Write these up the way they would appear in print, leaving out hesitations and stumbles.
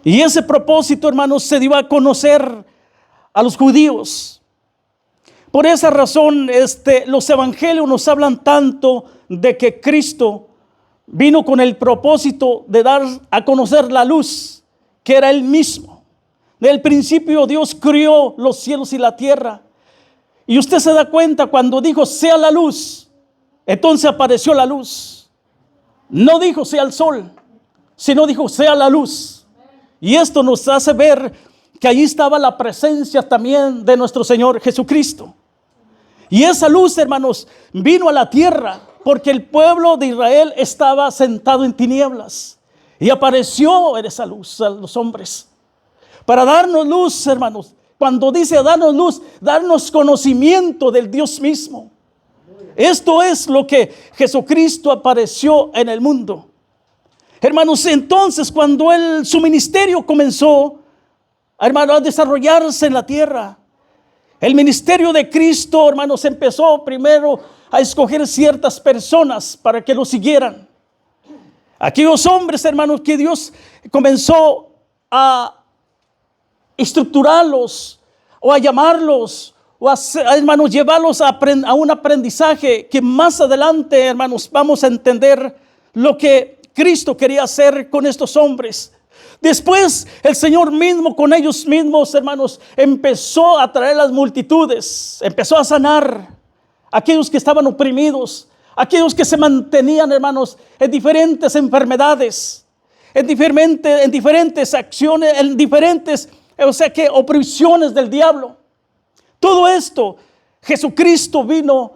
Y ese propósito, hermanos, se dio a conocer a los judíos. Por esa razón, los evangelios nos hablan tanto de que Cristo vino con el propósito de dar a conocer la luz, que era Él mismo. Del principio Dios crió los cielos y la tierra. Y usted se da cuenta cuando dijo sea la luz, entonces apareció la luz. No dijo sea el sol, sino dijo sea la luz. Y esto nos hace ver que allí estaba la presencia también de nuestro Señor Jesucristo. Y esa luz, hermanos, vino a la tierra porque el pueblo de Israel estaba sentado en tinieblas. Y apareció en esa luz a los hombres para darnos luz, hermanos. Cuando dice darnos luz, darnos conocimiento del Dios mismo. Esto es lo que Jesucristo apareció en el mundo. Hermanos, entonces cuando su ministerio comenzó, hermanos, a desarrollarse en la tierra, el ministerio de Cristo, hermanos, empezó primero a escoger ciertas personas para que lo siguieran. Aquellos hombres, hermanos, que Dios comenzó a estructurarlos o a llamarlos o a, hermanos, llevarlos a un aprendizaje que más adelante, hermanos, vamos a entender lo que Cristo quería hacer con estos hombres. Después el Señor mismo con ellos mismos, hermanos, empezó a traer las multitudes, empezó a sanar a aquellos que estaban oprimidos, aquellos que se mantenían, hermanos, en diferentes enfermedades, en diferentes acciones, en diferentes, opresiones del diablo. Todo esto, Jesucristo vino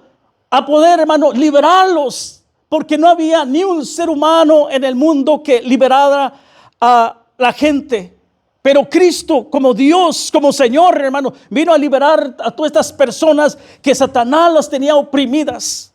a poder, hermanos, liberarlos, porque no había ni un ser humano en el mundo que liberara a la gente. Pero Cristo, como Dios, como Señor, hermano, vino a liberar a todas estas personas que Satanás las tenía oprimidas.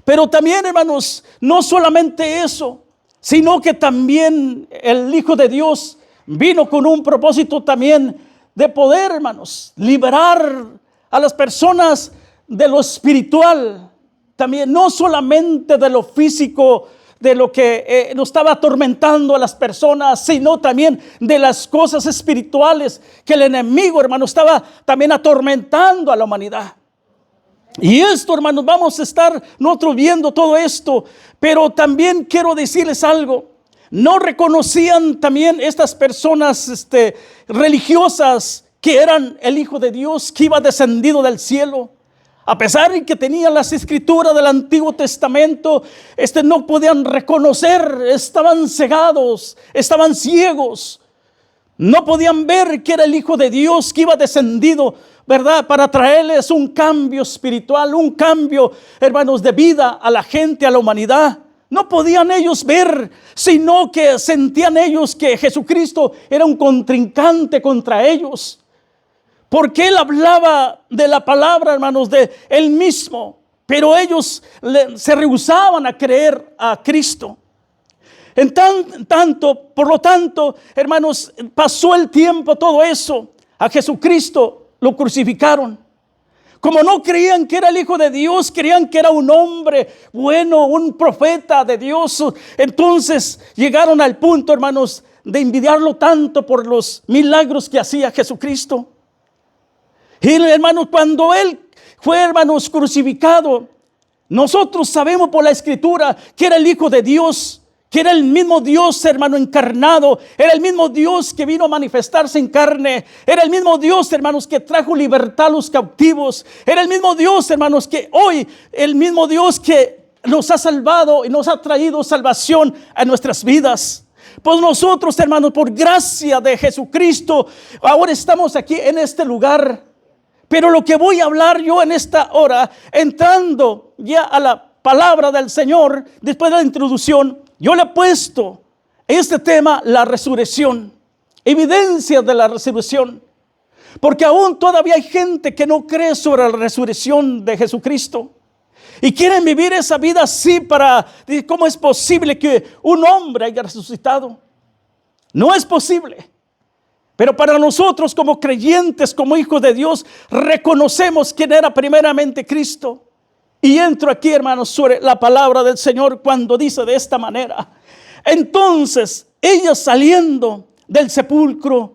Pero también, hermanos, no solamente eso, sino que también el Hijo de Dios vino con un propósito también de poder, hermanos, liberar a las personas de lo espiritual, también no solamente de lo físico, de lo que nos estaba atormentando a las personas, sino también de las cosas espirituales que el enemigo, hermano, estaba también atormentando a la humanidad. Y esto, hermanos, vamos a estar nosotros viendo todo esto, pero también quiero decirles algo. No reconocían también estas personas religiosas que eran el Hijo de Dios que iba descendido del cielo. A pesar de que tenían las escrituras del Antiguo Testamento, no podían reconocer, estaban cegados, estaban ciegos. No podían ver que era el Hijo de Dios que iba descendido, ¿verdad? Para traerles un cambio espiritual, un cambio, hermanos, de vida a la gente, a la humanidad. No podían ellos ver, sino que sentían ellos que Jesucristo era un contrincante contra ellos. Porque Él hablaba de la palabra, hermanos, de Él mismo. Pero ellos se rehusaban a creer a Cristo. Por lo tanto, hermanos, pasó el tiempo, todo eso. A Jesucristo lo crucificaron. Como no creían que era el Hijo de Dios, creían que era un hombre bueno, un profeta de Dios. Entonces llegaron al punto, hermanos, de envidiarlo tanto por los milagros que hacía Jesucristo. Y hermanos, cuando Él fue, hermanos, crucificado, nosotros sabemos por la Escritura que era el Hijo de Dios, que era el mismo Dios, hermano, encarnado. Era el mismo Dios que vino a manifestarse en carne. Era el mismo Dios, hermanos, que trajo libertad a los cautivos. Era el mismo Dios, hermanos, que hoy, el mismo Dios que nos ha salvado y nos ha traído salvación a nuestras vidas. Pues nosotros, hermanos, por gracia de Jesucristo, ahora estamos aquí en este lugar. Pero lo que voy a hablar yo en esta hora, entrando ya a la palabra del Señor, después de la introducción, yo le he puesto este tema, la resurrección, evidencia de la resurrección. Porque aún todavía hay gente que no cree sobre la resurrección de Jesucristo. Y quieren vivir esa vida así para, ¿cómo es posible que un hombre haya resucitado? No es posible. Pero para nosotros como creyentes, como hijos de Dios, reconocemos quién era primeramente Cristo. Y entro aquí, hermanos, sobre la palabra del Señor cuando dice de esta manera. Entonces, ellos saliendo, del sepulcro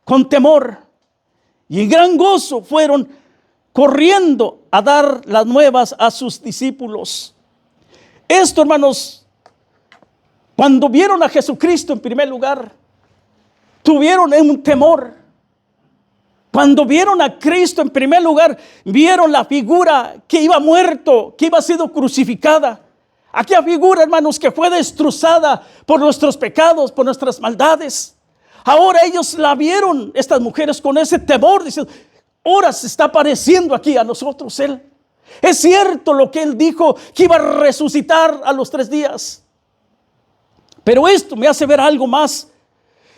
con temor y en gran gozo fueron corriendo a dar las nuevas a sus discípulos. Esto, hermanos, cuando vieron a Jesucristo en primer lugar, tuvieron un temor. Cuando vieron a Cristo en primer lugar, vieron la figura que iba muerto, que iba sido crucificada. Aquella figura, hermanos, que fue destrozada por nuestros pecados, por nuestras maldades. Ahora ellos la vieron, estas mujeres, con ese temor, diciendo: ahora se está apareciendo aquí a nosotros Él. Es cierto lo que Él dijo, que iba a resucitar a los 3 días. Pero esto me hace ver algo más.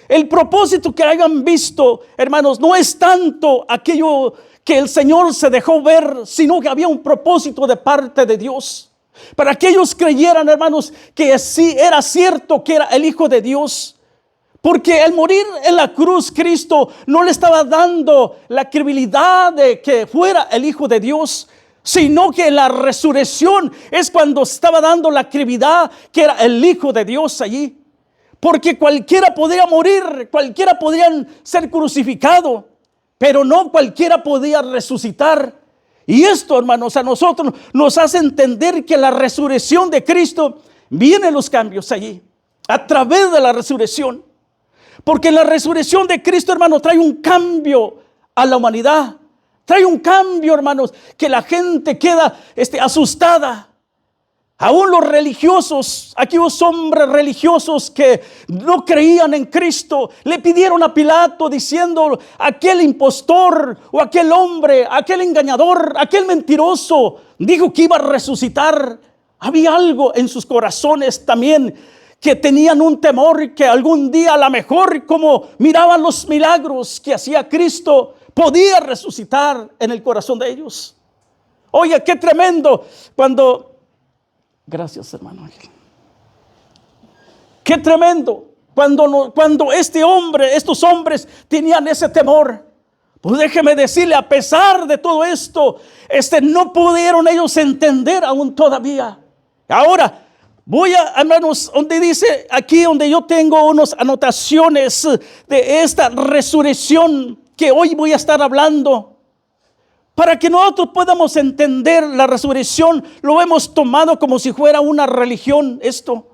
El propósito que hayan visto, hermanos, no es tanto aquello que el Señor se dejó ver, sino que había un propósito de parte de Dios. Para que ellos creyeran, hermanos, que sí era cierto que era el Hijo de Dios. Porque al morir en la cruz, Cristo no le estaba dando la credibilidad de que fuera el Hijo de Dios, sino que la resurrección es cuando estaba dando la credibilidad que era el Hijo de Dios allí. Porque cualquiera podía morir, cualquiera podía ser crucificado, pero no cualquiera podía resucitar. Y esto, hermanos, a nosotros nos hace entender que la resurrección de Cristo vienen los cambios allí, a través de la resurrección. Porque la resurrección de Cristo, hermanos, trae un cambio a la humanidad. Trae un cambio, hermanos, que la gente queda asustada. Aún los religiosos, aquellos hombres religiosos que no creían en Cristo, le pidieron a Pilato diciendo: aquel impostor o aquel hombre, aquel engañador, aquel mentiroso, dijo que iba a resucitar. Había algo en sus corazones también, que tenían un temor que algún día, a lo mejor, como miraban los milagros que hacía Cristo, podía resucitar en el corazón de ellos. Oye, qué tremendo cuando... Gracias, hermano Ángel. Qué tremendo cuando estos hombres tenían ese temor. Pues déjeme decirle, a pesar de todo esto, no pudieron ellos entender aún todavía. Ahora voy a, hermanos, donde dice aquí, donde yo tengo unas anotaciones de esta resurrección que hoy voy a estar hablando. Para que nosotros podamos entender la resurrección, lo hemos tomado como si fuera una religión esto.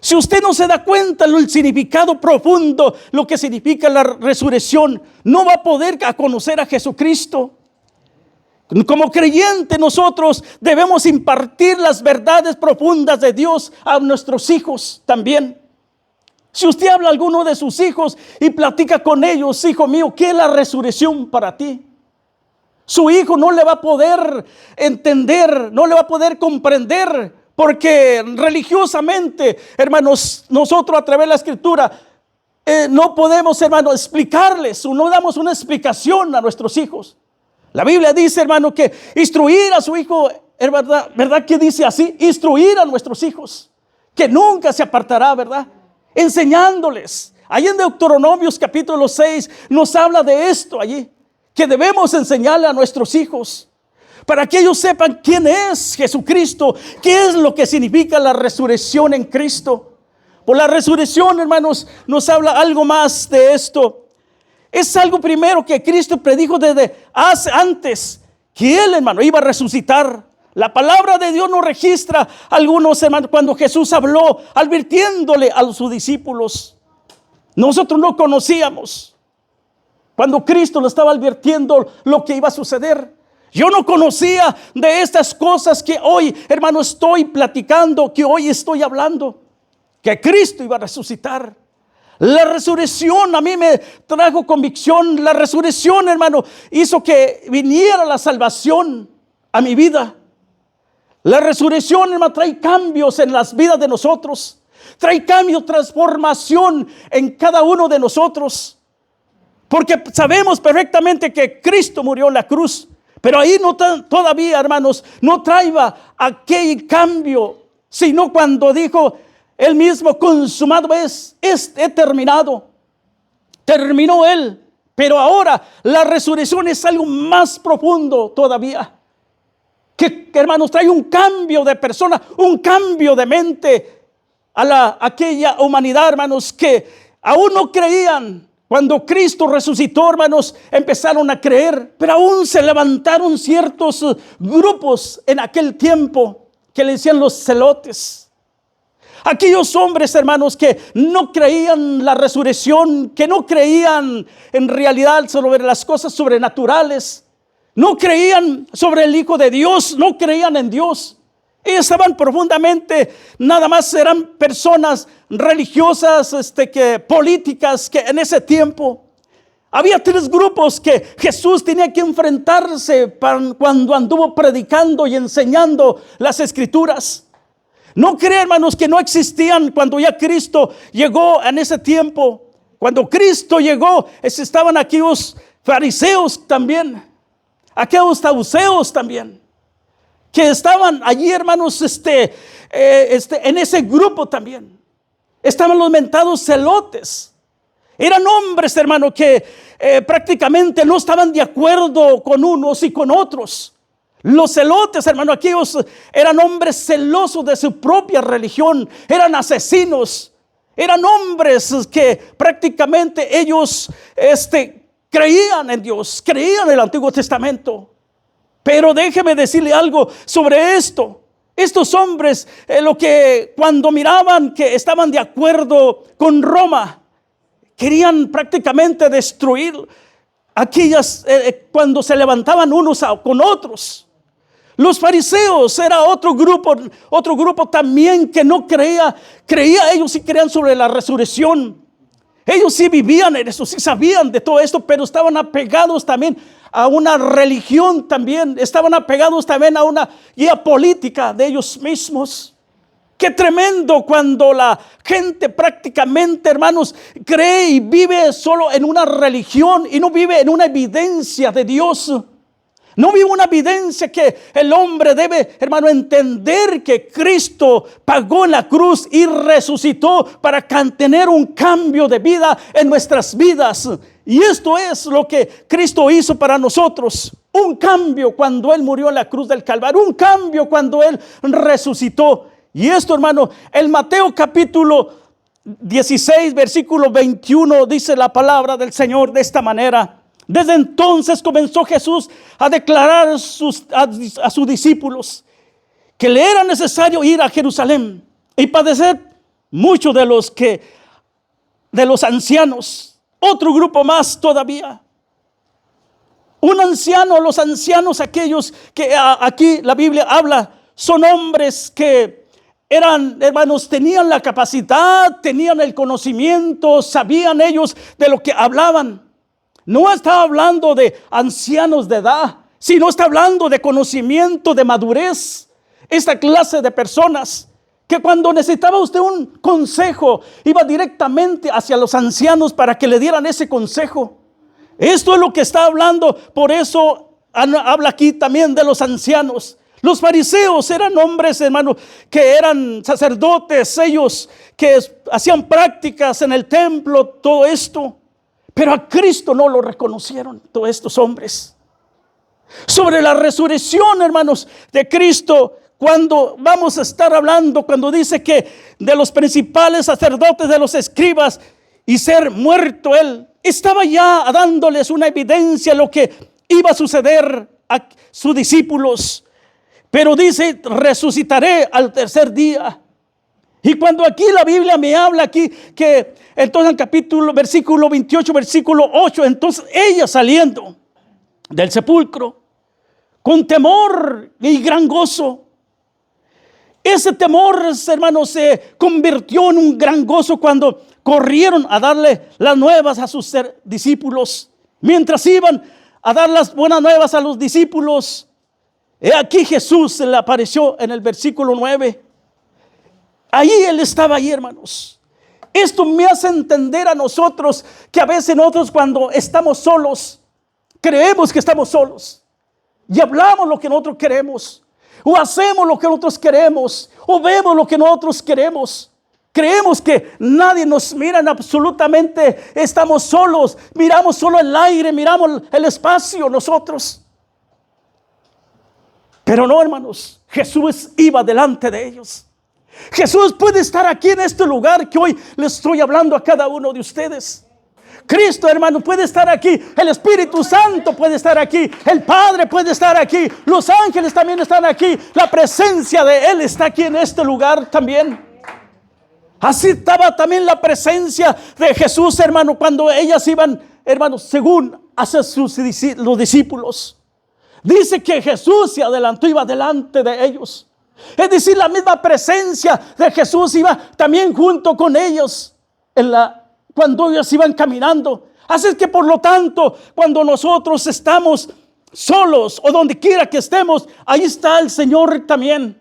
Si usted no se da cuenta del significado profundo, lo que significa la resurrección, no va a poder conocer a Jesucristo. Como creyente, nosotros debemos impartir las verdades profundas de Dios a nuestros hijos también. Si usted habla a alguno de sus hijos y platica con ellos: hijo mío, ¿qué es la resurrección para ti? Su hijo no le va a poder entender, no le va a poder comprender, porque religiosamente, hermanos, nosotros a través de la Escritura no podemos, hermanos, explicarles, o no damos una explicación a nuestros hijos. La Biblia dice, hermano, que instruir a su hijo, es verdad que dice así: instruir a nuestros hijos, que nunca se apartará, ¿verdad? Enseñándoles. Ahí en Deuteronomios capítulo 6 nos habla de esto allí, que debemos enseñarle a nuestros hijos, para que ellos sepan quién es Jesucristo, qué es lo que significa la resurrección en Cristo. Por la resurrección, hermanos, nos habla algo más de esto. Es algo primero que Cristo predijo desde antes, que Él, hermano, iba a resucitar. La palabra de Dios nos registra algunos, hermanos, cuando Jesús habló, advirtiéndole a sus discípulos. Nosotros no conocíamos, cuando Cristo le estaba advirtiendo lo que iba a suceder. Yo no conocía de estas cosas que hoy, hermano, estoy platicando, que hoy estoy hablando, que Cristo iba a resucitar. La resurrección a mí me trajo convicción. La resurrección, hermano, hizo que viniera la salvación a mi vida. La resurrección, hermano, trae cambios en las vidas de nosotros. Trae cambio, transformación en cada uno de nosotros. Porque sabemos perfectamente que Cristo murió en la cruz, pero ahí todavía, hermanos, no traía aquel cambio, sino cuando dijo Él mismo: consumado es, he terminado. Terminó Él. Pero ahora la resurrección es algo más profundo todavía, que hermanos, trae un cambio de persona, un cambio de mente a aquella humanidad, hermanos, que Aún no creían. Cuando Cristo resucitó, hermanos, empezaron a creer, pero aún se levantaron ciertos grupos en aquel tiempo que le decían los celotes. Aquellos hombres, hermanos, que no creían la resurrección, que no creían en realidad sobre las cosas sobrenaturales, no creían sobre el Hijo de Dios, no creían en Dios. Ellos estaban profundamente, nada más eran personas religiosas, políticas, que en ese tiempo había tres grupos que Jesús tenía que enfrentarse cuando anduvo predicando y enseñando las Escrituras. No crean, hermanos, que no existían cuando ya Cristo llegó en ese tiempo. Cuando Cristo llegó, estaban aquellos fariseos también, aquellos saduceos también, que estaban allí, hermanos, en ese grupo también. Estaban los mentados celotes. Eran hombres, hermano, que prácticamente no estaban de acuerdo con unos y con otros. Los celotes, hermano, aquellos eran hombres celosos de su propia religión. Eran asesinos. Eran hombres que prácticamente ellos creían en Dios, creían en el Antiguo Testamento. Pero déjeme decirle algo sobre esto. Estos hombres, lo que cuando miraban que estaban de acuerdo con Roma, querían prácticamente destruir aquellas, cuando se levantaban unos con otros. Los fariseos era otro grupo también que no creía, ellos sí creían sobre la resurrección. Ellos sí vivían en eso, sí sabían de todo esto, pero estaban apegados también a una religión también. Estaban apegados también a una guía política de ellos mismos. Qué tremendo cuando la gente prácticamente, hermanos, cree y vive solo en una religión y no vive en una evidencia de Dios. No vive una evidencia que el hombre debe, hermano, entender que Cristo pagó en la cruz y resucitó para tener un cambio de vida en nuestras vidas. Y esto es lo que Cristo hizo para nosotros. Un cambio cuando Él murió en la cruz del Calvario. Un cambio cuando Él resucitó. Y esto, hermano, en Mateo capítulo 16, versículo 21, dice la palabra del Señor de esta manera. Desde entonces comenzó Jesús a declarar a sus discípulos que le era necesario ir a Jerusalén y padecer mucho de los ancianos. Otro grupo más todavía. Un anciano, los ancianos aquellos que aquí la Biblia habla, son hombres que eran, hermanos, tenían la capacidad, tenían el conocimiento, sabían ellos de lo que hablaban. No está hablando de ancianos de edad, sino está hablando de conocimiento, de madurez. Esta clase de personas que cuando necesitaba usted un consejo, iba directamente hacia los ancianos para que le dieran ese consejo. Esto es lo que está hablando, por eso habla aquí también de los ancianos. Los fariseos eran hombres, hermanos, que eran sacerdotes, ellos que hacían prácticas en el templo, todo esto. Pero a Cristo no lo reconocieron todos estos hombres. Sobre la resurrección, hermanos, de Cristo, cuando vamos a estar hablando, cuando dice que de los principales sacerdotes, de los escribas, y ser muerto Él, estaba ya dándoles una evidencia de lo que iba a suceder a sus discípulos. Pero dice, resucitaré al tercer día. Y cuando aquí la Biblia me habla aquí que entonces el versículo 28, versículo 8, entonces ella saliendo del sepulcro con temor y gran gozo. Ese temor, hermanos, se convirtió en un gran gozo cuando corrieron a darle las nuevas a sus discípulos. Mientras iban a dar las buenas nuevas a los discípulos, he aquí Jesús se le apareció en el versículo 9. Ahí Él estaba ahí, hermanos. Esto me hace entender a nosotros que a veces nosotros cuando estamos solos, creemos que estamos solos y hablamos lo que nosotros queremos, o hacemos lo que nosotros queremos, o vemos lo que nosotros queremos. Creemos que nadie nos mira, absolutamente estamos solos, miramos solo el aire, miramos el espacio nosotros. Pero no, hermanos, Jesús iba delante de ellos. Jesús puede estar aquí en este lugar que hoy les estoy hablando a cada uno de ustedes. Cristo, hermano, puede estar aquí. El Espíritu Santo puede estar aquí. El Padre puede estar aquí. Los ángeles también están aquí. La presencia de Él está aquí en este lugar también. Así estaba también la presencia de Jesús, hermano, cuando ellas iban, hermanos, según hacia los discípulos. Dice que Jesús se adelantó, iba delante de ellos. Es decir, la misma presencia de Jesús iba también junto con ellos cuando ellos iban caminando. Así es que por lo tanto, cuando nosotros estamos solos o donde quiera que estemos, ahí está el Señor también.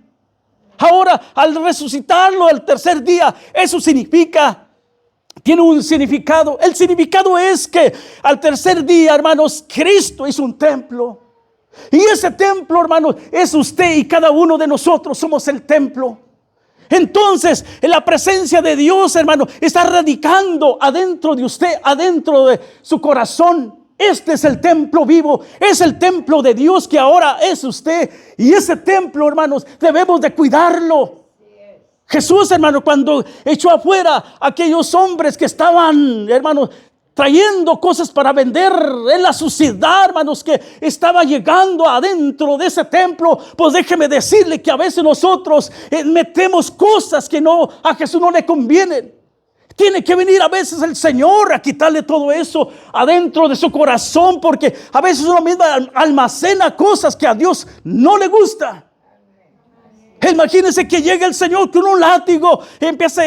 Ahora, al resucitarlo el tercer día, eso tiene un significado. El significado es que al tercer día, hermanos, Cristo hizo un templo. Y ese templo, hermanos, es usted y cada uno de nosotros somos el templo. Entonces, en la presencia de Dios, hermano, está radicando adentro de usted, adentro de su corazón. Este es el templo vivo, es el templo de Dios que ahora es usted. Y ese templo, hermanos, debemos de cuidarlo. Jesús, hermano, cuando echó afuera a aquellos hombres que estaban, hermanos, trayendo cosas para vender en la suciedad, hermanos, que estaba llegando adentro de ese templo, pues déjeme decirle que a veces nosotros metemos cosas que a Jesús no le convienen. Tiene que venir a veces el Señor a quitarle todo eso adentro de su corazón, porque a veces uno mismo almacena cosas que a Dios no le gusta. Imagínense que llega el Señor con un látigo y empieza: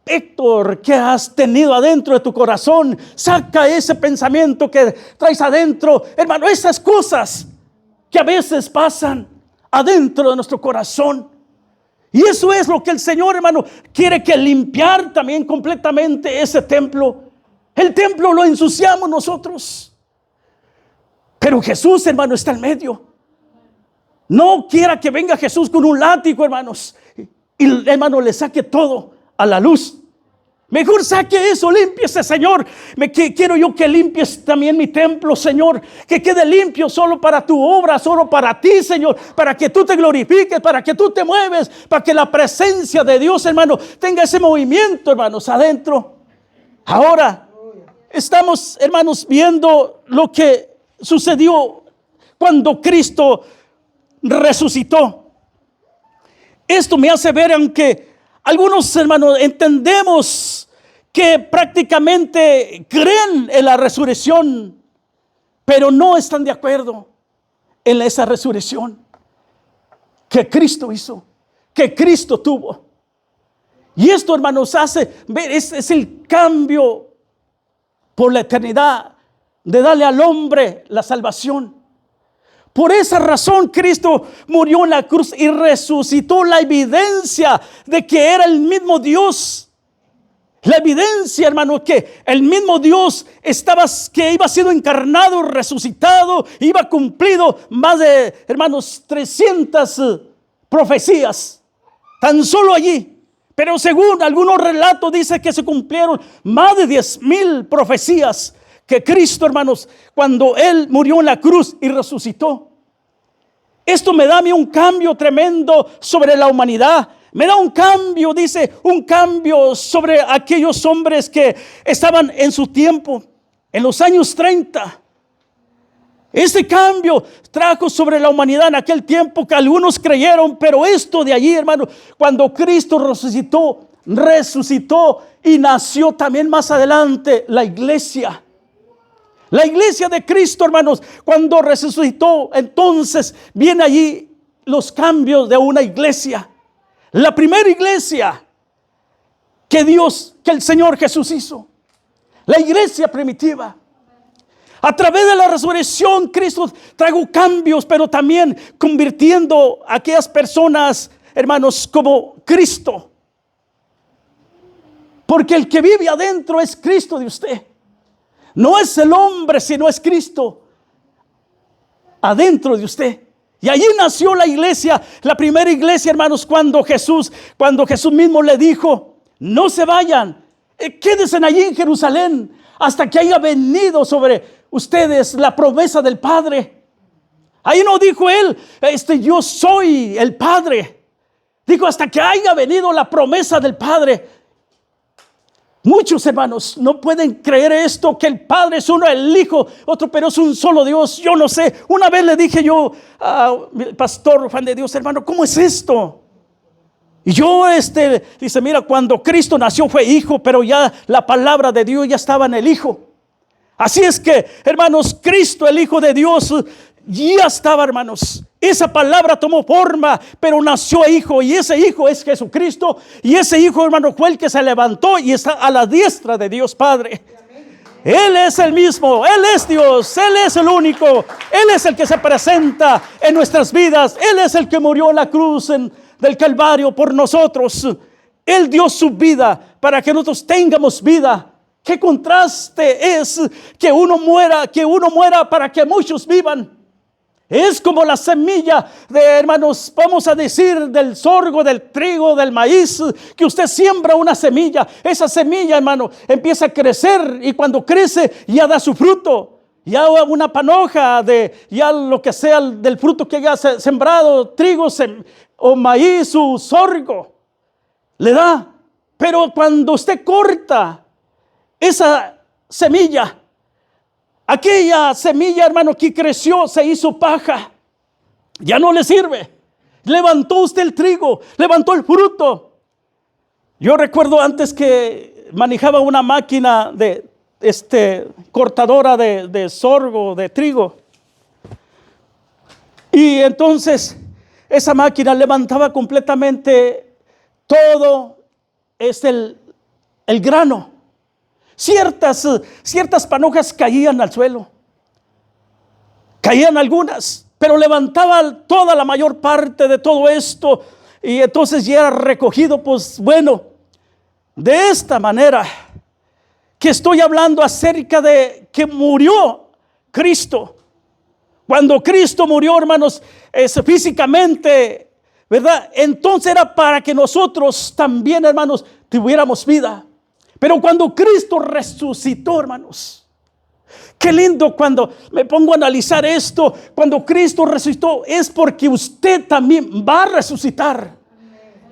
Héctor, ¿qué has tenido adentro de tu corazón? Saca ese pensamiento que traes adentro. Hermano, esas cosas que a veces pasan adentro de nuestro corazón. Y eso es lo que el Señor, hermano, quiere que limpiar también completamente ese templo. El templo lo ensuciamos nosotros. Pero Jesús, hermano, está en medio. No quiera que venga Jesús con un látigo, hermanos, y hermano le saque todo a la luz. Mejor saque eso, límpiese, Señor. Quiero yo que limpies también mi templo, Señor. Que quede limpio solo para tu obra, solo para ti, Señor. Para que tú te glorifiques, para que tú te mueves, para que la presencia de Dios, hermano, tenga ese movimiento, hermanos, adentro. Ahora, estamos, hermanos, viendo lo que sucedió cuando Cristo resucitó. Esto me hace ver, aunque algunos, hermanos, entendemos que prácticamente creen en la resurrección, pero no están de acuerdo en esa resurrección que Cristo hizo, que Cristo tuvo. Y esto, hermanos, hace ver, es el cambio por la eternidad de darle al hombre la salvación. Por esa razón Cristo murió en la cruz y resucitó, la evidencia de que era el mismo Dios. La evidencia, hermano, que el mismo Dios que iba siendo encarnado, resucitado, iba cumplido más de, hermanos, 300 profecías, tan solo allí. Pero según algunos relatos dice que se cumplieron más de 10,000 profecías que Cristo, hermanos, cuando Él murió en la cruz y resucitó. Esto me da a mí un cambio tremendo sobre la humanidad. Me da un cambio, dice, un cambio sobre aquellos hombres que estaban en su tiempo, en los años 30. Ese cambio trajo sobre la humanidad en aquel tiempo que algunos creyeron, pero esto de allí, hermano, cuando Cristo resucitó y nació también más adelante la iglesia. La iglesia de Cristo, hermanos, cuando resucitó, entonces viene allí los cambios de una iglesia. La primera iglesia que el Señor Jesús hizo. La iglesia primitiva. A través de la resurrección, Cristo trajo cambios, pero también convirtiendo a aquellas personas, hermanos, como Cristo. Porque el que vive adentro es Cristo de usted. No es el hombre, sino es Cristo adentro de usted. Y allí nació la iglesia, la primera iglesia, hermanos, cuando Jesús mismo le dijo: no se vayan, quédense allí en Jerusalén hasta que haya venido sobre ustedes la promesa del Padre. Ahí no dijo él, yo soy el Padre. Dijo, hasta que haya venido la promesa del Padre. Muchos hermanos no pueden creer esto, que el Padre es uno, el Hijo otro, pero es un solo Dios. Yo no sé. Una vez le dije yo al pastor Juan de Dios, hermano, ¿cómo es esto? Y yo dice, mira, cuando Cristo nació fue hijo, pero ya la palabra de Dios ya estaba en el Hijo. Así es que, hermanos, Cristo, el Hijo de Dios, ya estaba, hermanos. Esa palabra tomó forma, pero nació hijo, y ese hijo es Jesucristo. Y ese hijo, hermano, fue el que se levantó y está a la diestra de Dios Padre. Él es el mismo, Él es Dios, Él es el único, Él es el que se presenta en nuestras vidas. Él es el que murió en la cruz del Calvario por nosotros. Él dio su vida para que nosotros tengamos vida. Qué contraste es que uno muera para que muchos vivan. Es como la semilla de, hermanos, vamos a decir, del sorgo, del trigo, del maíz, que usted siembra una semilla. Esa semilla, hermano, empieza a crecer, y cuando crece ya da su fruto. Ya una panoja de ya lo que sea del fruto que haya sembrado, trigo o maíz o sorgo, le da. Pero cuando usted corta esa semilla, aquella semilla, hermano, que creció, se hizo paja, ya no le sirve. Levantó usted el trigo, levantó el fruto. Yo recuerdo antes que manejaba una máquina de cortadora de sorgo, de trigo. Y entonces esa máquina levantaba completamente todo el grano. Ciertas panojas caían al suelo, caían algunas, pero levantaba toda la mayor parte de todo esto, y entonces ya era recogido. Pues bueno, de esta manera que estoy hablando acerca de que murió Cristo. Cuando Cristo murió, hermanos, físicamente, ¿verdad? Entonces era para que nosotros también, hermanos, tuviéramos vida. Pero cuando Cristo resucitó, hermanos, qué lindo cuando me pongo a analizar esto. Cuando Cristo resucitó es porque usted también va a resucitar.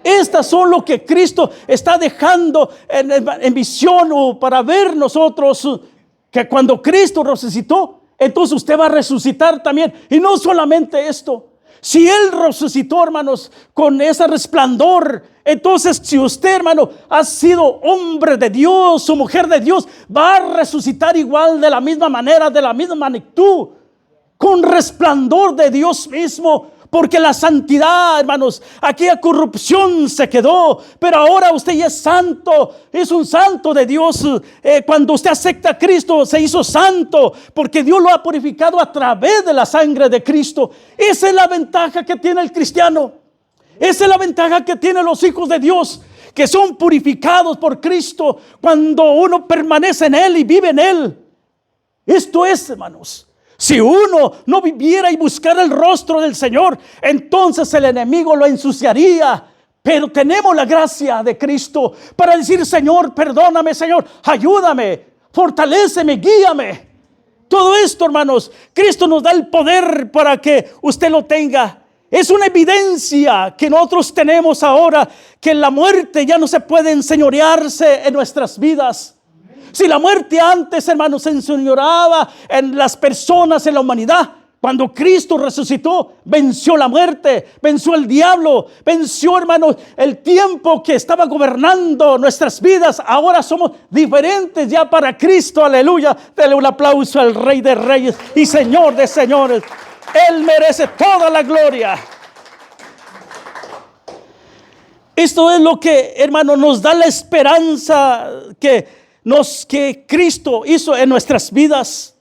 Estas son lo que Cristo está dejando en visión, o para ver nosotros, que cuando Cristo resucitó, entonces usted va a resucitar también. Y no solamente esto, si Él resucitó, hermanos, con ese resplandor, entonces si usted, hermano, ha sido hombre de Dios o mujer de Dios, va a resucitar igual, de la misma manera, de la misma magnitud, con resplandor de Dios mismo. Porque la santidad, hermanos, aquella corrupción se quedó, pero ahora usted ya es santo, es un santo de Dios. Cuando usted acepta a Cristo, se hizo santo, porque Dios lo ha purificado a través de la sangre de Cristo. Esa es la ventaja que tiene el cristiano. Esa es la ventaja que tienen los hijos de Dios, que son purificados por Cristo cuando uno permanece en Él y vive en Él. Esto es, hermanos. Si uno no viviera y buscara el rostro del Señor, entonces el enemigo lo ensuciaría. Pero tenemos la gracia de Cristo para decir: Señor, perdóname, Señor, ayúdame, fortaléceme, guíame. Todo esto, hermanos, Cristo nos da el poder para que usted lo tenga. Es una evidencia que nosotros tenemos ahora, que la muerte ya no se puede enseñorearse en nuestras vidas. Si la muerte antes, hermanos, se enseñoreaba en las personas, en la humanidad, cuando Cristo resucitó, venció la muerte, venció el diablo, venció, hermanos, el tiempo que estaba gobernando nuestras vidas. Ahora somos diferentes ya para Cristo. Aleluya. Dele un aplauso al Rey de Reyes y Señor de Señores. Él merece toda la gloria. Esto es lo que, hermano, nos da la esperanza que Cristo hizo en nuestras vidas.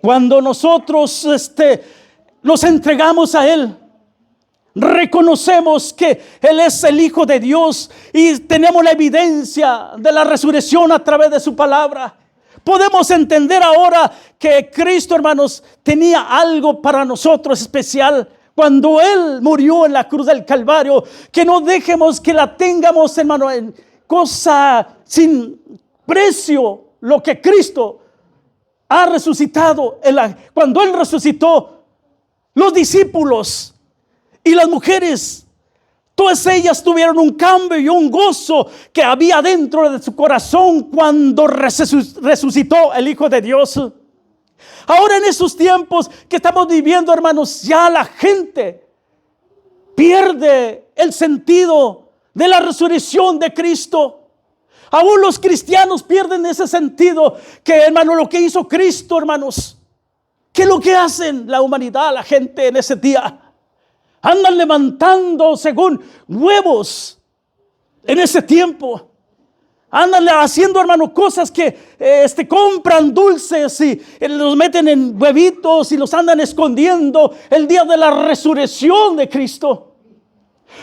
Cuando nosotros nos entregamos a Él, reconocemos que Él es el Hijo de Dios y tenemos la evidencia de la resurrección a través de su palabra. Podemos entender ahora que Cristo, hermanos, tenía algo para nosotros especial cuando Él murió en la cruz del Calvario. Que no dejemos que la tengamos, hermano, en cosa sin precio, lo que Cristo ha resucitado. Cuando Él resucitó, los discípulos y las mujeres Todas ellas tuvieron un cambio y un gozo que había dentro de su corazón cuando resucitó el Hijo de Dios. Ahora en esos tiempos que estamos viviendo, hermanos, ya la gente pierde el sentido de la resurrección de Cristo. Aún los cristianos pierden ese sentido que, hermano, lo que hizo Cristo, hermanos. ¿Qué es lo que hacen la humanidad, la gente en ese día? Andan levantando según huevos en ese tiempo. Andan haciendo, hermano, cosas que compran dulces y los meten en huevitos y los andan escondiendo el día de la resurrección de Cristo.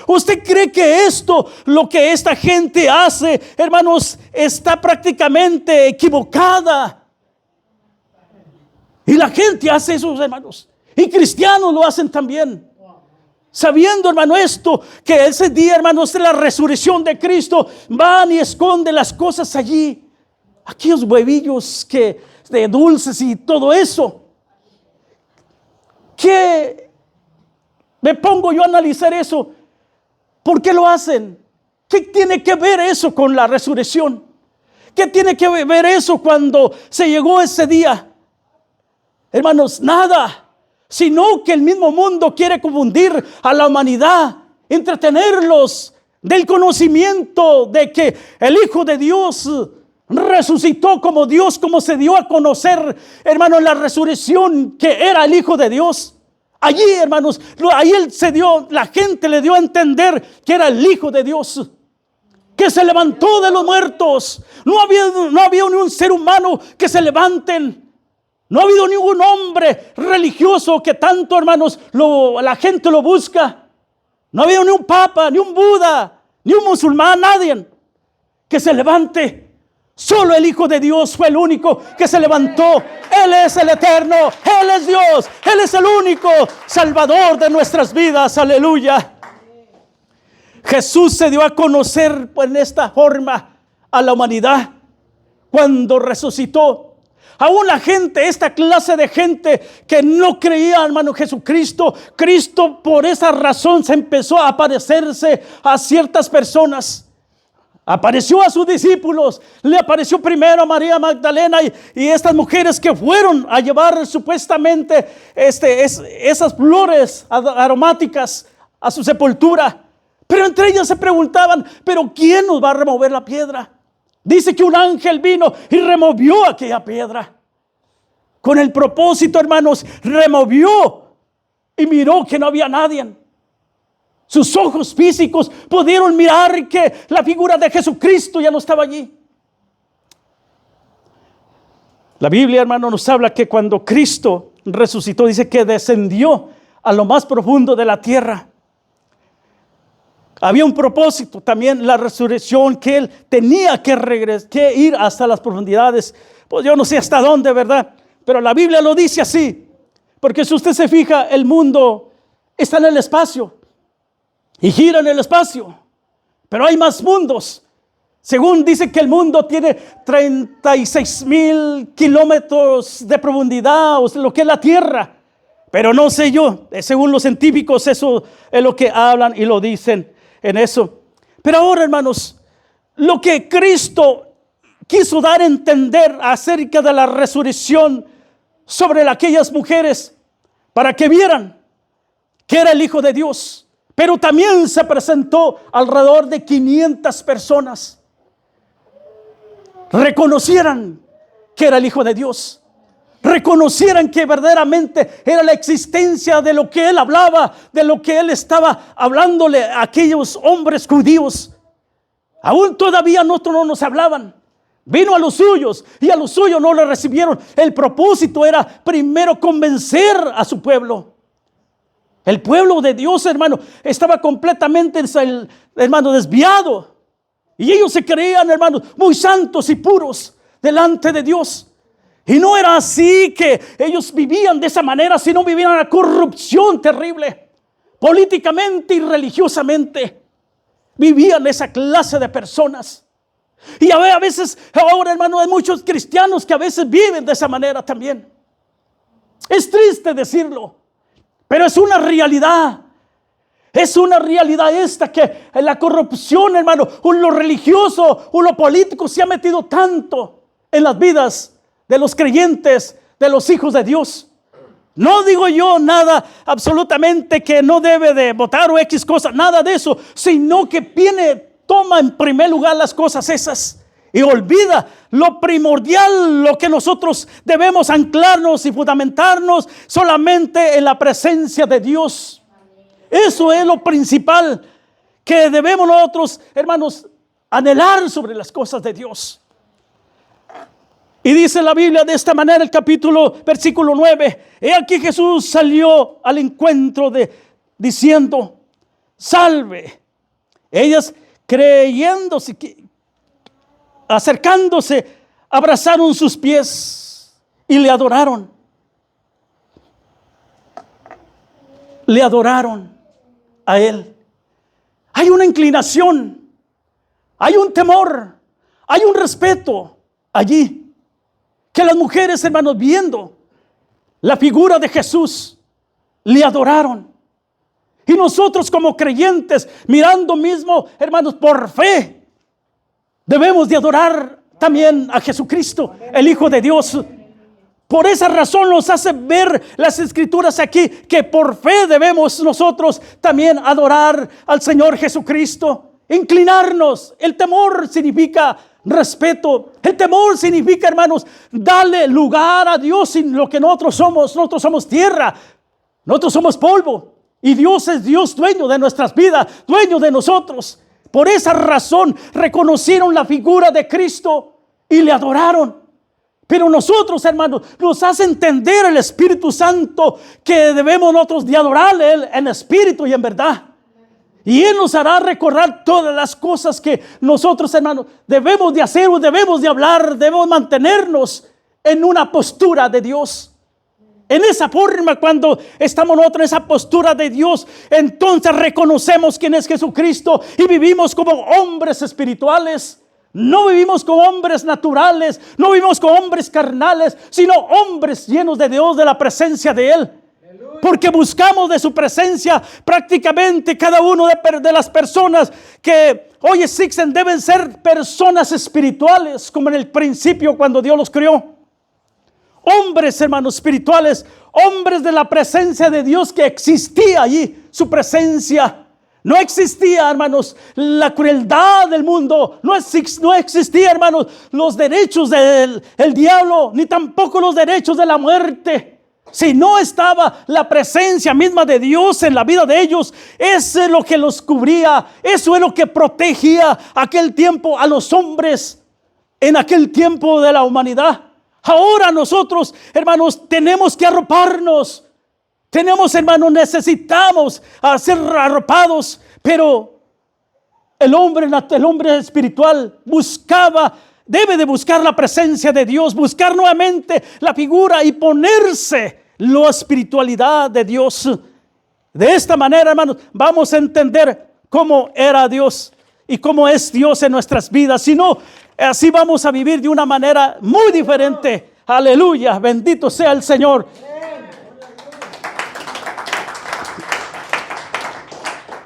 ¿Usted cree que esto, lo que esta gente hace, hermanos, está prácticamente equivocada? Y la gente hace eso, hermanos. Y cristianos lo hacen también. Sabiendo, hermano, esto, que ese día, hermanos, de la resurrección de Cristo, van y esconden las cosas allí. Aquellos huevillos de dulces y todo eso. ¿Qué me pongo yo a analizar eso? ¿Por qué lo hacen? ¿Qué tiene que ver eso con la resurrección? ¿Qué tiene que ver eso cuando se llegó ese día? Hermanos, nada. Sino que el mismo mundo quiere confundir a la humanidad, entretenerlos del conocimiento de que el Hijo de Dios resucitó como Dios, como se dio a conocer, hermanos, la resurrección que era el Hijo de Dios. Allí, hermanos, ahí la gente le dio a entender que era el Hijo de Dios, que se levantó de los muertos. No había ni un ser humano que se levanten. No ha habido ningún hombre religioso que tanto, hermanos, la gente lo busca. No ha habido ni un papa, ni un Buda, ni un musulmán, nadie que se levante. Solo el Hijo de Dios fue el único que se levantó. Él es el eterno, Él es Dios, Él es el único Salvador de nuestras vidas. Aleluya. Jesús se dio a conocer en esta forma a la humanidad cuando resucitó. Aún la gente, esta clase de gente que no creía, hermano, Jesucristo, Cristo por esa razón se empezó a aparecerse a ciertas personas. Apareció a sus discípulos, le apareció primero a María Magdalena y estas mujeres que fueron a llevar supuestamente esas flores aromáticas a su sepultura. Pero entre ellas se preguntaban, ¿pero quién nos va a remover la piedra? Dice que un ángel vino y removió aquella piedra. Con el propósito, hermanos, removió y miró que no había nadie. Sus ojos físicos pudieron mirar que la figura de Jesucristo ya no estaba allí. La Biblia, hermano, nos habla que cuando Cristo resucitó, dice que descendió a lo más profundo de la tierra. Había un propósito también, la resurrección, que Él tenía que ir hasta las profundidades. Pues yo no sé hasta dónde, ¿verdad? Pero la Biblia lo dice así. Porque si usted se fija, el mundo está en el espacio y gira en el espacio. Pero hay más mundos. Según dice que el mundo tiene 36,000 kilómetros de profundidad, o sea, lo que es la tierra. Pero no sé yo, según los científicos, eso es lo que hablan y lo dicen en eso. Pero ahora, hermanos, lo que Cristo quiso dar a entender acerca de la resurrección sobre aquellas mujeres, para que vieran que era el Hijo de Dios. Pero también se presentó alrededor de 500 personas. Reconocieran que era el Hijo de Dios. Reconocieran que verdaderamente era la existencia de lo que Él hablaba, de lo que Él estaba hablándole a aquellos hombres judíos. Aún todavía nosotros no nos hablaban. Vino a los suyos y a los suyos no le recibieron. El propósito era primero convencer a su pueblo. El pueblo de Dios, hermano, estaba completamente, hermano, desviado. Y ellos se creían, hermanos, muy santos y puros delante de Dios. Y no era así que ellos vivían de esa manera, sino vivían una corrupción terrible, políticamente y religiosamente. Vivían esa clase de personas. Y a veces, ahora, hermano, hay muchos cristianos que a veces viven de esa manera también. Es triste decirlo, pero es una realidad. Es una realidad esta que la corrupción, hermano, o lo religioso o lo político se ha metido tanto en las vidas de los creyentes, de los hijos de Dios. No digo yo nada absolutamente que no debe de votar o X cosa, nada de eso, sino que toma en primer lugar las cosas esas y olvida lo primordial, lo que nosotros debemos anclarnos y fundamentarnos solamente en la presencia de Dios. Eso es lo principal que debemos nosotros, hermanos, anhelar sobre las cosas de Dios. Y dice la Biblia de esta manera, versículo 9. He aquí Jesús salió al encuentro diciendo, salve. Ellas creyéndose, acercándose, abrazaron sus pies y le adoraron. Le adoraron a Él. Hay una inclinación, hay un temor, hay un respeto allí. Que las mujeres, hermanos, viendo la figura de Jesús, le adoraron. Y nosotros como creyentes, mirando mismo, hermanos, por fe, debemos de adorar también a Jesucristo, el Hijo de Dios. Por esa razón nos hace ver las Escrituras aquí, que por fe debemos nosotros también adorar al Señor Jesucristo. Inclinarnos. El temor significa respeto. El temor significa, hermanos, darle lugar a Dios en lo que nosotros somos. Nosotros somos tierra, nosotros somos polvo, y Dios es Dios, dueño de nuestras vidas, dueño de nosotros. Por esa razón reconocieron la figura de Cristo y le adoraron. Pero nosotros, hermanos, nos hace entender el Espíritu Santo que debemos nosotros de adorarle en espíritu y en verdad. Y Él nos hará recordar todas las cosas que nosotros, hermanos, debemos de hacer o debemos de hablar, debemos mantenernos en una postura de Dios. En esa forma, cuando estamos nosotros en esa postura de Dios, entonces reconocemos quién es Jesucristo y vivimos como hombres espirituales. No vivimos como hombres naturales, no vivimos como hombres carnales, sino hombres llenos de Dios, de la presencia de Él. Porque buscamos de su presencia prácticamente cada uno de las personas que hoy existen deben ser personas espirituales, como en el principio cuando Dios los creó. Hombres, hermanos, espirituales, hombres de la presencia de Dios, que existía allí, su presencia. No existía, hermanos, la crueldad del mundo. No existía, hermanos, los derechos del diablo, ni tampoco los derechos de la muerte. Si no estaba la presencia misma de Dios en la vida de ellos, eso es lo que los cubría, eso es lo que protegía aquel tiempo a los hombres en aquel tiempo de la humanidad. Ahora nosotros, hermanos, tenemos que arroparnos. Necesitamos ser arropados, pero el hombre espiritual debe de buscar la presencia de Dios, buscar nuevamente la figura y ponerse la espiritualidad de Dios. De esta manera, hermanos, vamos a entender cómo era Dios y cómo es Dios en nuestras vidas. Si no, así vamos a vivir de una manera muy diferente. Aleluya, bendito sea el Señor.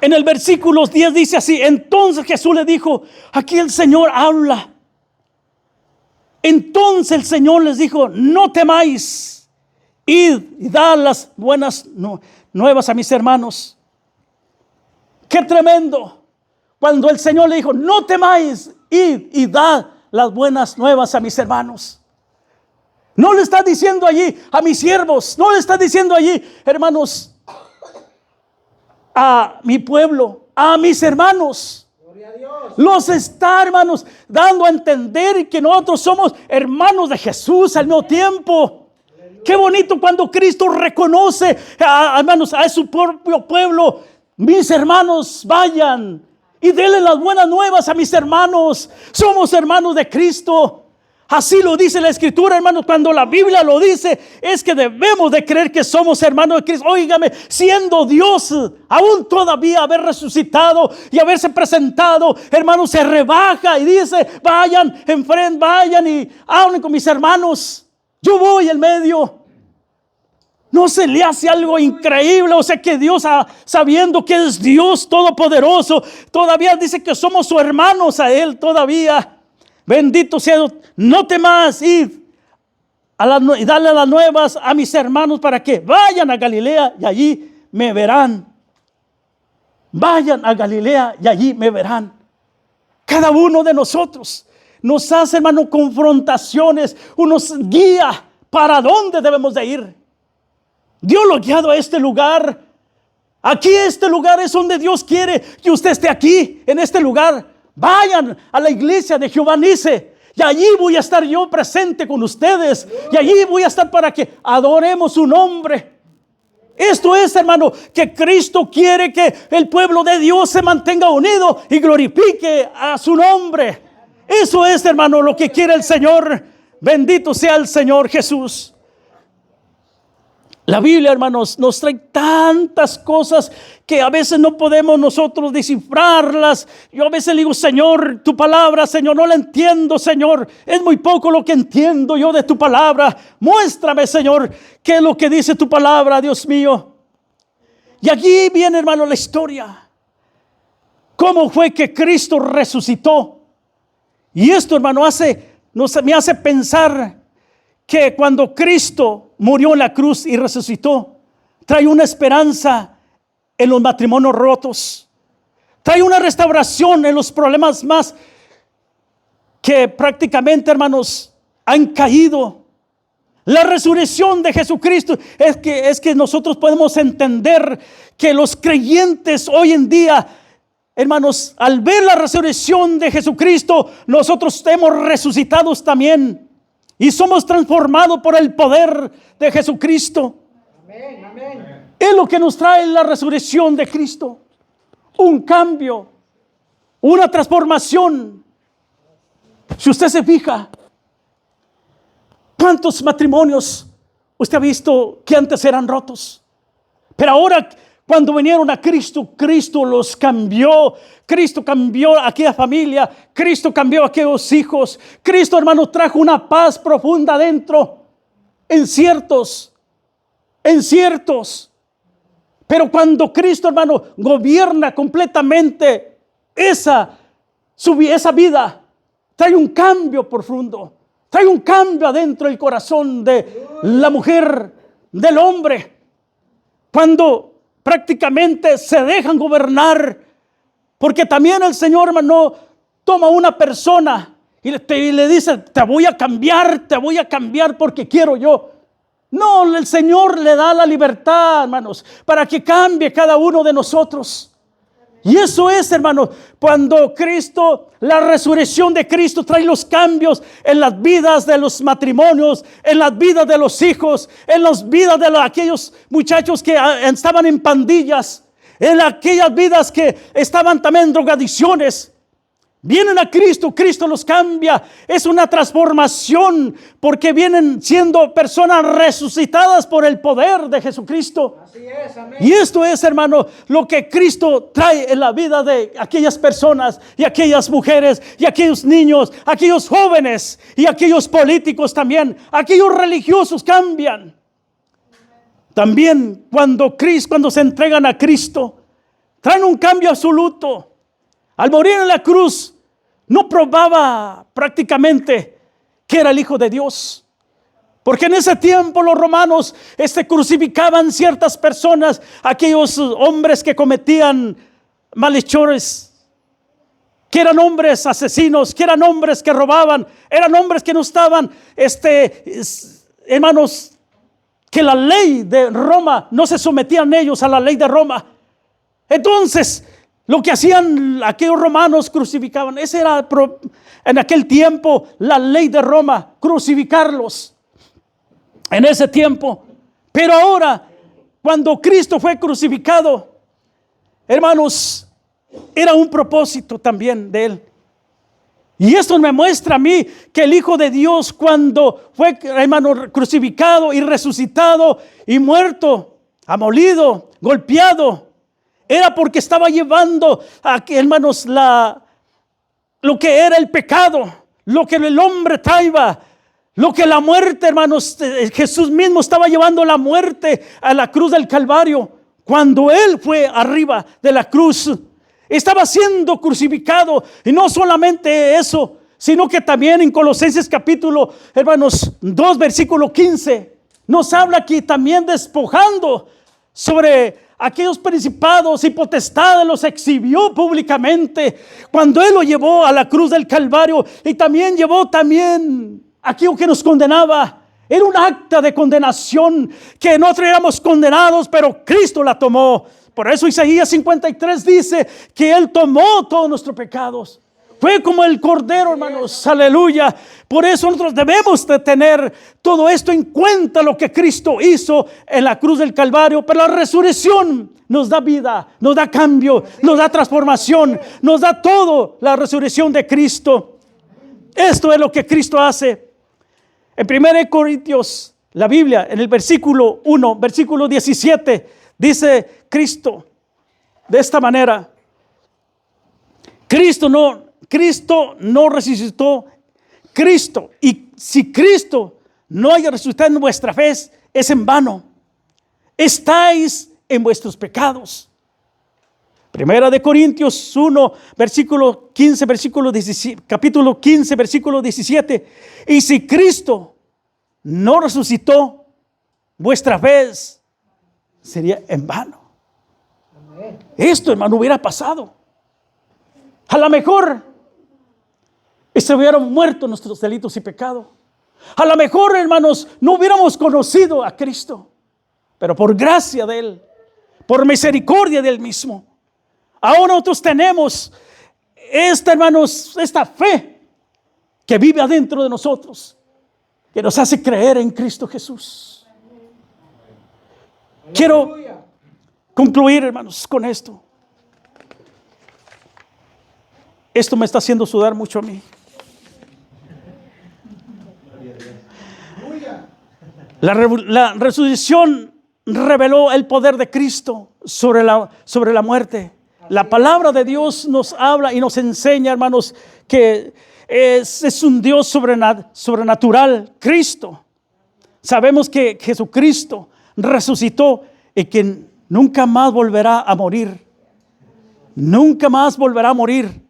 En el versículo 10 dice así: entonces Jesús le dijo, aquí el Señor habla. Entonces el Señor les dijo, no temáis, id y dad las buenas nuevas a mis hermanos. Qué tremendo. Cuando el Señor le dijo, no temáis, id y dad las buenas nuevas a mis hermanos. No le está diciendo allí a mis siervos, no le está diciendo allí, hermanos, a mi pueblo, a mis hermanos. Los está, hermanos, dando a entender que nosotros somos hermanos de Jesús al mismo tiempo. Qué bonito cuando Cristo reconoce, hermanos, a su propio pueblo. Mis hermanos, vayan y denle las buenas nuevas a mis hermanos. Somos hermanos de Cristo. Así lo dice la Escritura, hermanos. Cuando la Biblia lo dice, es que debemos de creer que somos hermanos de Cristo. Óigame, siendo Dios, aún todavía haber resucitado y haberse presentado, hermanos, se rebaja y dice, vayan enfrente, vayan y hablen con mis hermanos. Yo voy en medio. ¿No se le hace algo increíble? O sea, que Dios, sabiendo que es Dios todopoderoso, todavía dice que somos sus hermanos a Él todavía. Bendito sea Dios. No temas, id y dale las nuevas a mis hermanos para que vayan a Galilea y allí me verán. Vayan a Galilea y allí me verán. Cada uno de nosotros nos hace, hermano, confrontaciones, nos guía para dónde debemos de ir. Dios lo ha guiado a este lugar. Aquí este lugar es donde Dios quiere que usted esté aquí, en este lugar. Vayan a la iglesia de Jehová Nise. Y allí voy a estar yo presente con ustedes. Y allí voy a estar para que adoremos su nombre. Esto es, hermano, que Cristo quiere que el pueblo de Dios se mantenga unido y glorifique a su nombre. Eso es, hermano, lo que quiere el Señor. Bendito sea el Señor Jesús. La Biblia, hermanos, nos trae tantas cosas que a veces no podemos nosotros descifrarlas. Yo a veces le digo, Señor, tu palabra, Señor, no la entiendo, Señor. Es muy poco lo que entiendo yo de tu palabra. Muéstrame, Señor, qué es lo que dice tu palabra, Dios mío. Y aquí viene, hermano, la historia. ¿Cómo fue que Cristo resucitó? Y esto, hermano, me hace pensar que cuando Cristo murió en la cruz y resucitó, trae una esperanza en los matrimonios rotos. Trae una restauración en los problemas más que prácticamente, hermanos, han caído. La resurrección de Jesucristo es que nosotros podemos entender que los creyentes hoy en día, hermanos, al ver la resurrección de Jesucristo, nosotros hemos resucitado también. Y somos transformados por el poder de Jesucristo. Amén, amén. Es lo que nos trae la resurrección de Cristo. Un cambio, una transformación. Si usted se fija, ¿cuántos matrimonios usted ha visto que antes eran rotos? Pero ahora, cuando vinieron a Cristo, Cristo los cambió. Cristo cambió a aquella familia. Cristo cambió a aquellos hijos. Cristo, hermano, trajo una paz profunda dentro. En ciertos. Pero cuando Cristo, hermano, gobierna completamente esa vida, trae un cambio profundo. Trae un cambio adentro del corazón de la mujer, del hombre. Cuando prácticamente se dejan gobernar, porque también el Señor, hermano, toma una persona y le dice, te voy a cambiar porque quiero yo. No, el Señor le da la libertad, hermanos, para que cambie cada uno de nosotros. Y eso es, hermano, cuando Cristo, la resurrección de Cristo trae los cambios en las vidas de los matrimonios, en las vidas de los hijos, en las vidas de aquellos muchachos que estaban en pandillas, en aquellas vidas que estaban también en drogadicciones. Vienen a Cristo, Cristo los cambia. Es una transformación porque vienen siendo personas resucitadas por el poder de Jesucristo. Así es, amén. Y esto es, hermano, lo que Cristo trae en la vida de aquellas personas y aquellas mujeres y aquellos niños, aquellos jóvenes y aquellos políticos también. Aquellos religiosos cambian. También cuando se entregan a Cristo, traen un cambio absoluto. Al morir en la cruz, no probaba prácticamente que era el Hijo de Dios. Porque en ese tiempo los romanos crucificaban ciertas personas, aquellos hombres que cometían malhechores, que eran hombres asesinos, que eran hombres que robaban, eran hombres que no estaban, hermanos, que la ley de Roma, no se sometían ellos a la ley de Roma. Entonces, lo que hacían aquellos romanos, crucificaban. Ese era en aquel tiempo la ley de Roma, crucificarlos. En ese tiempo. Pero ahora, cuando Cristo fue crucificado, hermanos, era un propósito también de Él. Y esto me muestra a mí que el Hijo de Dios, cuando fue, hermano, crucificado y resucitado y muerto, amolido, golpeado, era porque estaba llevando aquí, hermanos, lo que era el pecado, lo que el hombre traía, Lo que la muerte, hermanos, Jesús mismo estaba llevando la muerte a la cruz del Calvario. Cuando Él fue arriba de la cruz, estaba siendo crucificado. Y no solamente eso, sino que también en Colosenses capítulo, hermanos, 2, versículo 15, nos habla aquí también despojando sobre aquellos principados y potestades, los exhibió públicamente cuando Él lo llevó a la cruz del Calvario. Y también llevó aquello que nos condenaba. Era un acta de condenación que nosotros éramos condenados, pero Cristo la tomó. Por eso Isaías 53 dice que Él tomó todos nuestros pecados. Fue como el Cordero, hermanos, aleluya. Por eso nosotros debemos de tener todo esto en cuenta, lo que Cristo hizo en la cruz del Calvario. Pero la resurrección nos da vida, nos da cambio, nos da transformación, nos da todo la resurrección de Cristo. Esto es lo que Cristo hace. En 1 Corintios, la Biblia, en el versículo 1, versículo 17, dice Cristo de esta manera: Cristo no resucitó. Y si Cristo no haya resucitado en vuestra fe, es en vano. Estáis en vuestros pecados. Primera de Corintios 1, versículo 15, capítulo 15, versículo 17. Y si Cristo no resucitó, vuestra fe sería en vano. Esto, hermano, hubiera pasado. A lo mejor se hubieran muerto nuestros delitos y pecados. A lo mejor, hermanos, no hubiéramos conocido a Cristo. Pero por gracia de Él, por misericordia de Él mismo, ahora nosotros tenemos esta fe que vive adentro de nosotros, que nos hace creer en Cristo Jesús. Quiero concluir, hermanos, con esto. Esto me está haciendo sudar mucho a mí. La resurrección reveló el poder de Cristo sobre la muerte. La palabra de Dios nos habla y nos enseña, hermanos, que es un Dios sobrenatural, Cristo. Sabemos que Jesucristo resucitó y que nunca más volverá a morir. Nunca más volverá a morir.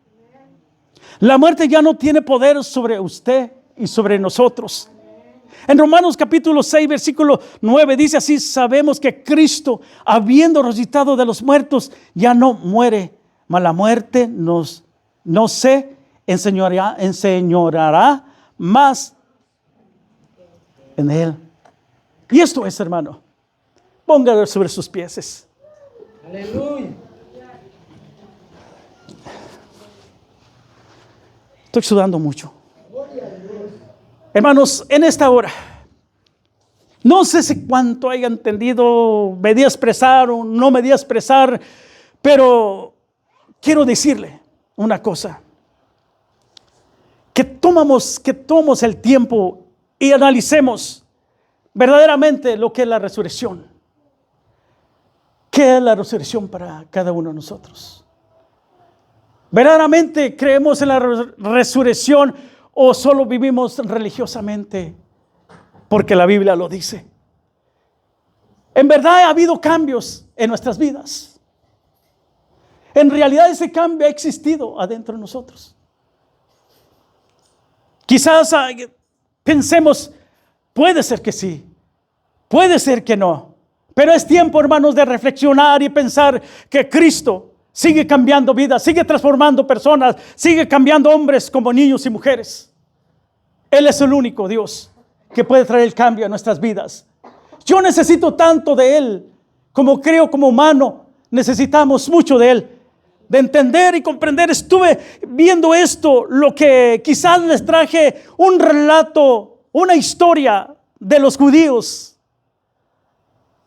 La muerte ya no tiene poder sobre usted y sobre nosotros. En Romanos capítulo 6, versículo 9 dice así: sabemos que Cristo, habiendo resucitado de los muertos, ya no muere, mas la muerte no se enseñoreará más en Él. Y esto es, hermano, póngalo sobre sus pies. Aleluya. Estoy sudando mucho. Hermanos, en esta hora, no sé si cuánto haya entendido, me di a expresar o no me di a expresar, pero quiero decirle una cosa: que tomamos el tiempo y analicemos verdaderamente lo que es la resurrección. ¿Qué es la resurrección para cada uno de nosotros? ¿Verdaderamente creemos en la resurrección o solo vivimos religiosamente porque la Biblia lo dice? En verdad ha habido cambios en nuestras vidas. En realidad ese cambio ha existido adentro de nosotros. Quizás pensemos, puede ser que sí, puede ser que no. Pero es tiempo, hermanos, de reflexionar y pensar que Cristo sigue cambiando vidas, sigue transformando personas, sigue cambiando hombres como niños y mujeres. Él es el único Dios que puede traer el cambio a nuestras vidas. Yo necesito tanto de Él, como creo como humano, necesitamos mucho de Él, de entender y comprender. Estuve viendo esto, lo que quizás les traje un relato, una historia de los judíos,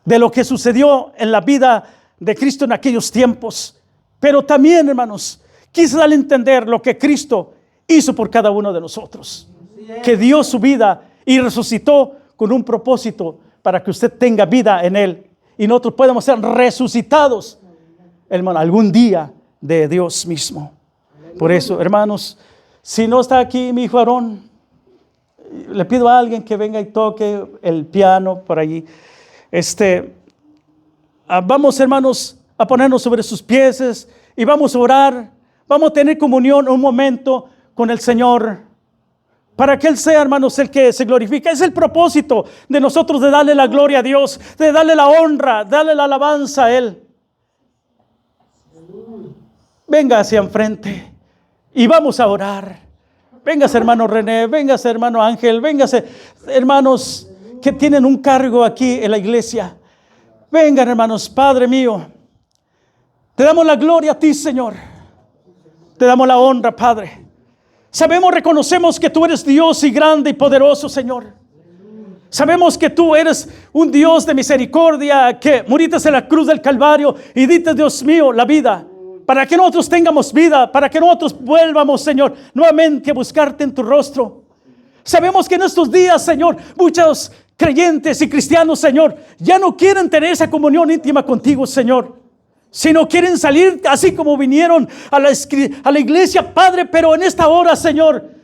de lo que sucedió en la vida de Cristo en aquellos tiempos. Pero también, hermanos, quise darle a entender lo que Cristo hizo por cada uno de nosotros, que dio su vida y resucitó con un propósito para que usted tenga vida en Él y nosotros podamos ser resucitados, hermano, algún día de Dios mismo. Por eso, hermanos, si no está aquí mi hijo Aarón, Le pido a alguien que venga y toque el piano por allí. Vamos, hermanos, a ponernos sobre sus pies y vamos a orar. Vamos a tener comunión un momento con el Señor, para que Él sea, hermanos, el que se glorifica. Es el propósito de nosotros, de darle la gloria a Dios, de darle la honra, darle la alabanza a Él. Venga hacia enfrente y vamos a orar. Véngase, hermano René, véngase, hermano Ángel, véngase, hermanos que tienen un cargo aquí en la iglesia. Vengan, hermanos. Padre mío, te damos la gloria a ti, Señor. Te damos la honra, Padre. Sabemos, reconocemos que tú eres Dios y grande y poderoso, Señor. Sabemos que tú eres un Dios de misericordia, que muriste en la cruz del Calvario y diste, Dios mío, la vida, para que nosotros tengamos vida, para que nosotros vuelvamos, Señor, nuevamente a buscarte en tu rostro. Sabemos que en estos días, Señor, muchos creyentes y cristianos, Señor, ya no quieren tener esa comunión íntima contigo, Señor, sino quieren salir así como vinieron a la iglesia, Padre. Pero en esta hora, Señor,